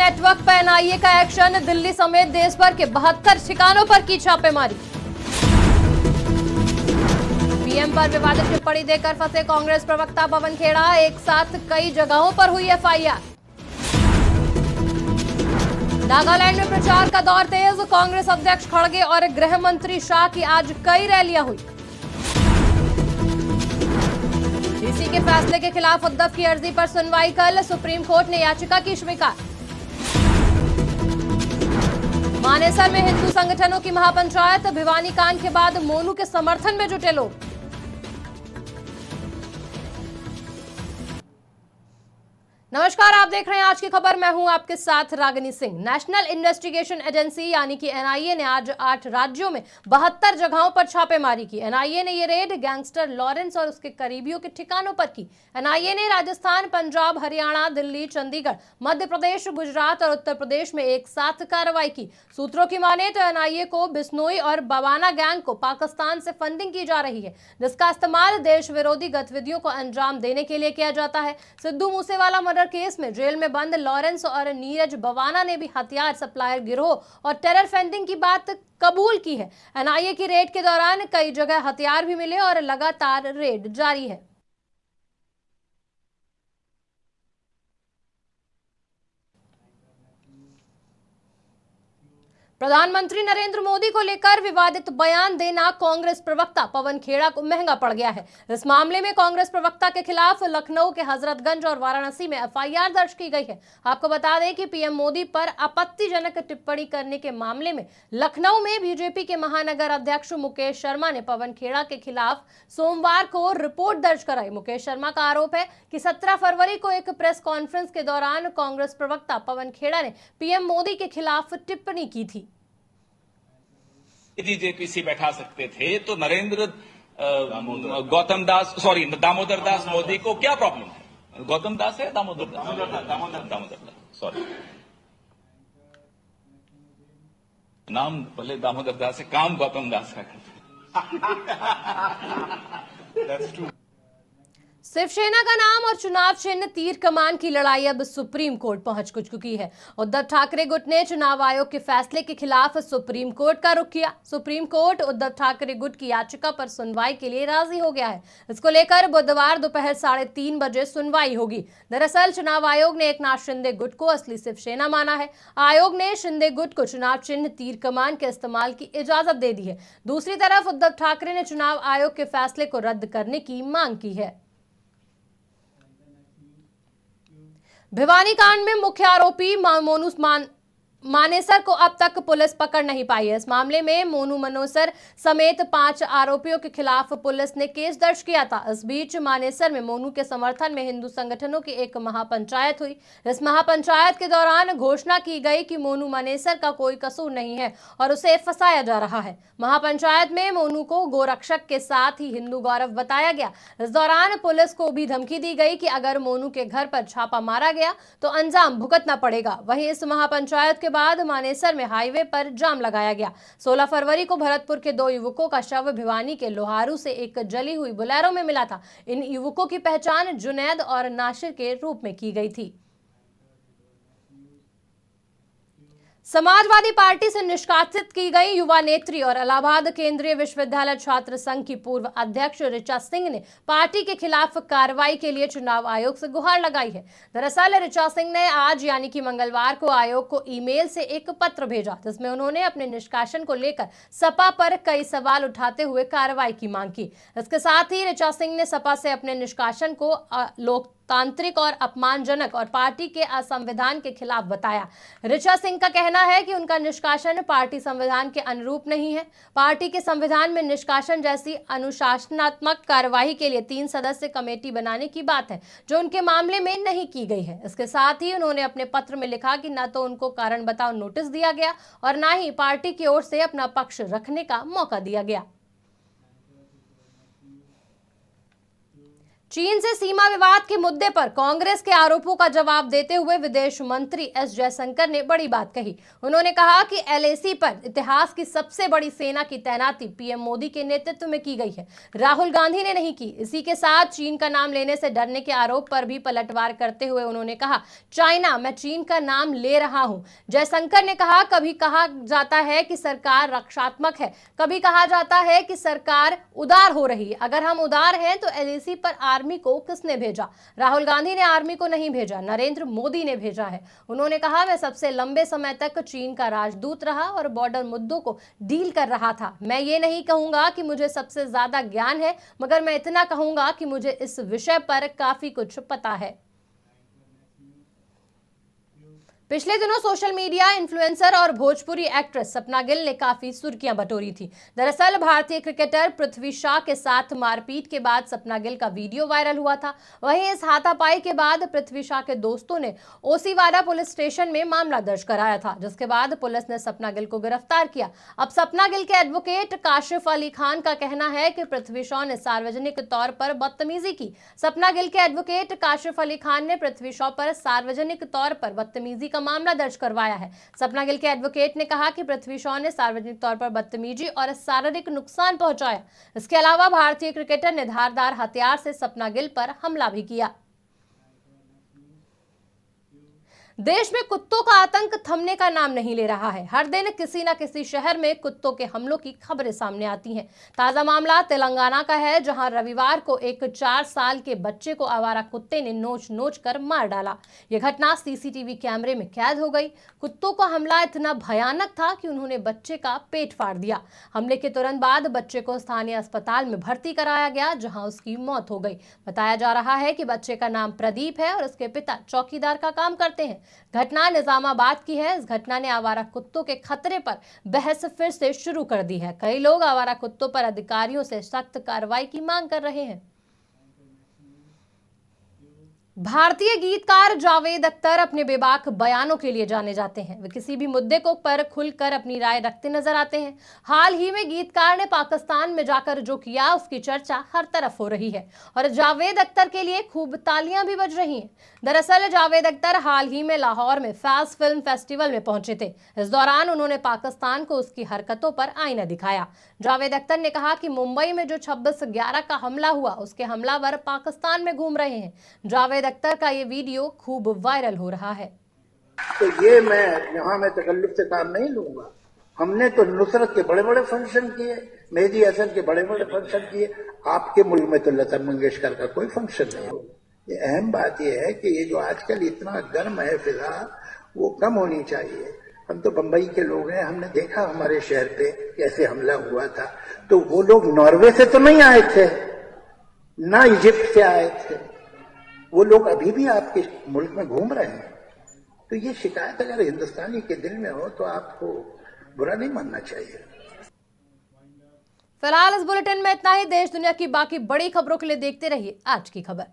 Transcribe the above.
Network पर NIA का action, Delhi समेत देश भर के 72 ठिकानों पर की छापेमारी। पीएम पर विवादित टिप्पणी देकर फंसे कांग्रेस प्रवक्ता पवन खेड़ा, एक साथ कई जगहों पर हुई एफआईआर। नागालैंड में प्रचार का दौर तेज, कांग्रेस अध्यक्ष खड़गे और गृह मंत्री शाह की आज कई रैलियां हुई। डीसी के फैसले के खिलाफ उद्धव की अर्जी पर सुनवाई कल, सुप्रीम कोर्ट ने याचिका की स्वीकार। मानेसर में हिंदू संगठनों की महापंचायत, भिवानी कांड के बाद मोनू के समर्थन में जुटे लोग। नमस्कार, आप देख रहे हैं आज की खबर। मैं हूं आपके साथ Ragini Singh. National investigation agency यानी कि एनआईए ने आज 8 राज्यों में 72 जगहों पर छापेमारी की। एनआईए ने ये रेड गैंगस्टर लॉरेंस और उसके करीबियों के ठिकानों पर की। एनआईए ने राजस्थान, पंजाब, हरियाणा, दिल्ली, चंडीगढ़, मध्य प्रदेश, गुजरात और उत्तर प्रदेश में एक साथ कार्रवाई की। सूत्रों की माने तो एनआईए को बिश्नोई और बवाना गैंग को पाकिस्तान से फंडिंग की जा रही है, जिसका इस्तेमाल देश विरोधी गतिविधियों को अंजाम देने के लिए किया जाता है। सिद्धू मूसेवाला मर्डर केस में जेल में बंद लॉरेंस और नीरज बवाना ने भी हथियार सप्लायर गिरोह और टेरर फंडिंग की बात कबूल की है। एनआईए की रेड के दौरान कई जगह हथियार भी मिले और लगातार रेड जारी है। प्रधानमंत्री नरेंद्र मोदी को लेकर विवादित बयान देना कांग्रेस प्रवक्ता पवन खेड़ा को महंगा पड़ गया है। इस मामले में कांग्रेस प्रवक्ता के खिलाफ लखनऊ के हजरतगंज और वाराणसी में एफआईआर दर्ज की गई है। आपको बता दें कि पीएम मोदी पर आपत्तिजनक टिप्पणी करने के मामले में लखनऊ में बीजेपी के महानगर अध्यक्ष मुकेश शर्मा ने पवन खेड़ा के खिलाफ सोमवार को रिपोर्ट दर्ज कराई। मुकेश शर्मा का आरोप है कि 17 फरवरी को एक प्रेस कॉन्फ्रेंस के दौरान कांग्रेस प्रवक्ता पवन खेड़ा ने पीएम मोदी के खिलाफ टिप्पणी की थी। यदि जेपीसी बैठा सकते थे तो नरेंद्र दामोदर दास मोदी को क्या प्रॉब्लम है? गौतम दास है दामोदर दास सॉरी, नाम भले दामोदर दास है, काम गौतम दास का करते। शिवसेना का नाम और चुनाव चिन्ह तीर कमान की लड़ाई अब सुप्रीम कोर्ट पहुंच चुकी है। उद्धव ठाकरे गुट ने चुनाव आयोग के फैसले के खिलाफ सुप्रीम कोर्ट का रुख किया। सुप्रीम कोर्ट उद्धव ठाकरे गुट की याचिका पर सुनवाई के लिए राजी हो गया है। इसको लेकर बुधवार दोपहर 3:30 बजे सुनवाई होगी। दरअसल चुनाव आयोग ने एकनाथ शिंदे गुट को असली शिवसेना माना है। आयोग ने शिंदे गुट को चुनाव चिन्ह तीर कमान के इस्तेमाल की इजाजत दे दी है। दूसरी तरफ उद्धव ठाकरे ने चुनाव आयोग के फैसले को रद्द करने की मांग की है। भिवानी कांड में मुख्य आरोपी मोनू मानेसर को अब तक पुलिस पकड़ नहीं पाई है। इस मामले में मोनू मनोसर समेत 5 आरोपियों के खिलाफ पुलिस ने केस दर्ज किया था। इस बीच मानेसर में मोनू के समर्थन में हिंदू संगठनों की एक महापंचायत हुई। इस महापंचायत के दौरान घोषणा की गई कि मोनू मानेसर का कोई कसूर नहीं है और उसे फंसाया जा रहा है। महापंचायत में मोनू को गोरक्षक के साथ ही हिंदू गौरव बताया गया। इस दौरान पुलिस को भी धमकी दी गई कि अगर मोनू के घर पर छापा मारा गया तो अंजाम भुगतना पड़ेगा। वहीं इस महापंचायत के बाद मानेसर में हाईवे पर जाम लगाया गया। 16 फरवरी को भरतपुर के 2 युवकों का शव भिवानी के लोहारू से एक जली हुई बोलेरो में मिला था। इन युवकों की पहचान जुनैद और नासिर के रूप में की गई थी। समाजवादी पार्टी से निष्कासित की गई युवा नेत्री और इलाहाबाद केंद्रीय विश्वविद्यालय छात्र संघ की पूर्व अध्यक्ष ऋचा सिंह ने पार्टी के खिलाफ कार्रवाई के लिए चुनाव आयोग से गुहार लगाई है। दरअसल ऋचा सिंह ने आज यानी कि मंगलवार को आयोग को ईमेल से एक पत्र भेजा, जिसमें उन्होंने अपने निष्कासन को लेकर सपा पर कई सवाल उठाते हुए कार्रवाई की मांग की। इसके साथ ही ऋचा सिंह ने सपा से अपने निष्कासन को लोकतांत्रिक और अपमानजनक और पार्टी के असंविधान के खिलाफ बताया। ऋचा सिंह का कहना है कि उनका निष्कासन पार्टी संविधान के अनुरूप नहीं है। पार्टी के संविधान में निष्कासन जैसी अनुशासनात्मक कार्यवाही के लिए 3 सदस्य कमेटी बनाने की बात है, जो उनके मामले में नहीं की गई है। इसके साथ ही उन्होंने अपने पत्र में लिखा कि न तो उनको कारण बताओ नोटिस दिया गया और न ही पार्टी की ओर से अपना पक्ष रखने का मौका दिया गया। चीन से सीमा विवाद के मुद्दे पर कांग्रेस के आरोपों का जवाब देते हुए विदेश मंत्री एस जयशंकर ने बड़ी बात कही। उन्होंने कहा कि एलएसी पर इतिहास की सबसे बड़ी सेना की तैनाती पीएम मोदी के नेतृत्व में की गई है, राहुल गांधी ने नहीं की। इसी के साथ चीन का नाम लेने से डरने के आरोप पर भी पलटवार करते हुए उन्होंने कहा, चाइना, मैं चीन का नाम ले रहा हूं। जयशंकर ने कहा, कभी कहा जाता है कि सरकार रक्षात्मक है, कभी कहा जाता है कि सरकार उदार हो रही है। अगर हम उदार हैं तो एलएसी पर आर्मी को किसने भेजा? राहुल गांधी ने आर्मी को नहीं भेजा, नरेंद्र मोदी ने भेजा है। उन्होंने कहा, मैं सबसे लंबे समय तक चीन का राजदूत रहा और बॉर्डर मुद्दों को डील कर रहा था। मैं ये नहीं कहूंगा कि मुझे सबसे ज्यादा ज्ञान है, मगर मैं इतना कहूंगा कि मुझे इस विषय पर काफी कुछ पता है। पिछले दिनों सोशल मीडिया इन्फ्लुएंसर और भोजपुरी एक्ट्रेस सपना गिल ने काफी सुर्खियां बटोरी थी। दरअसल भारतीय क्रिकेटर पृथ्वी शॉ के साथ मारपीट के बाद सपना गिल का वीडियो वायरल हुआ था। वहीं इस हाथापाई के बाद पृथ्वी शॉ के दोस्तों ने ओसीवाड़ा पुलिस स्टेशन में मामला दर्ज कराया था, जिसके बाद पुलिस ने सपना गिल को गिरफ्तार किया। अब सपना गिल के एडवोकेट काशिफ अली खान का कहना है कि पृथ्वी शॉ ने सार्वजनिक तौर पर बदतमीजी की। सपना गिल के एडवोकेट काशिफ अली खान ने पृथ्वी शॉ पर सार्वजनिक तौर पर बदतमीजी का मामला दर्ज करवाया है। सपना गिल के एडवोकेट ने कहा कि पृथ्वी शॉ ने सार्वजनिक तौर पर बदतमीजी और शारीरिक नुकसान पहुंचाया। इसके अलावा भारतीय क्रिकेटर ने धारदार हथियार से सपना गिल पर हमला भी किया। देश में कुत्तों का आतंक थमने का नाम नहीं ले रहा है। हर दिन किसी न किसी शहर में कुत्तों के हमलों की खबरें सामने आती हैं। ताजा मामला तेलंगाना का है, जहां रविवार को एक 4 साल के बच्चे को आवारा कुत्ते ने नोच नोच कर मार डाला। यह घटना सीसीटीवी कैमरे में कैद हो गई। कुत्तों का हमला इतना भयानक था कि उन्होंने बच्चे का पेट फाड़ दिया। हमले के तुरंत बाद बच्चे को स्थानीय अस्पताल में भर्ती कराया गया, जहां उसकी मौत हो गई। बताया जा रहा है कि बच्चे का नाम प्रदीप है और उसके पिता चौकीदार का काम करते हैं। घटना निजामाबाद की है। इस घटना ने आवारा कुत्तों के खतरे पर बहस फिर से शुरू कर दी है। कई लोग आवारा कुत्तों पर अधिकारियों से सख्त कार्रवाई की मांग कर रहे हैं। भारतीय गीतकार जावेद अख्तर अपने बेबाक बयानों के लिए जाने जाते हैं। वे किसी भी मुद्दे को पर खुलकर अपनी राय रखते नजर आते हैं। हाल ही में गीतकार ने पाकिस्तान में जाकर जो किया, उसकी चर्चा हर तरफ हो रही है और जावेद अख्तर के लिए खूब तालियां भी बज रही हैं। दरअसल जावेद अख्तर हाल ही में लाहौर में फैज फिल्म फेस्टिवल में पहुंचे थे। इस दौरान उन्होंने पाकिस्तान को उसकी हरकतों पर आईना दिखाया। जावेद अख्तर ने कहा कि मुंबई में जो 26/11 का हमला हुआ, उसके हमलावर पाकिस्तान में घूम रहे हैं। जावेद अख्तर का ये वीडियो खूब वायरल हो रहा है। तो ये मैं तकल्लुफ से काम नहीं लूंगा। हमने तो नुसरत के बड़े बड़े फंक्शन किए, मेहदी हसन के बड़े बड़े फंक्शन किए। आपके मुल्क में तो लता मंगेशकर का कोई फंक्शन नहीं हो। ये अहम बात ये है कि ये जो आजकल इतना गर्म है फिजा, वो कम होनी चाहिए। हम तो बंबई के लोग हैं, हमने देखा हमारे शहर पे कैसे हमला हुआ था। तो वो लोग नॉर्वे से तो नहीं आए थे, ना इजिप्ट से आए थे। वो लोग अभी भी आपके मुल्क में घूम रहे हैं। तो ये शिकायत अगर हिंदुस्तानी के दिल में हो तो आपको बुरा नहीं मानना चाहिए। फिलहाल इस बुलेटिन में इतना ही। देश दुनिया की बाकी बड़ी खबरों के लिए देखते रहिए आज की खबर।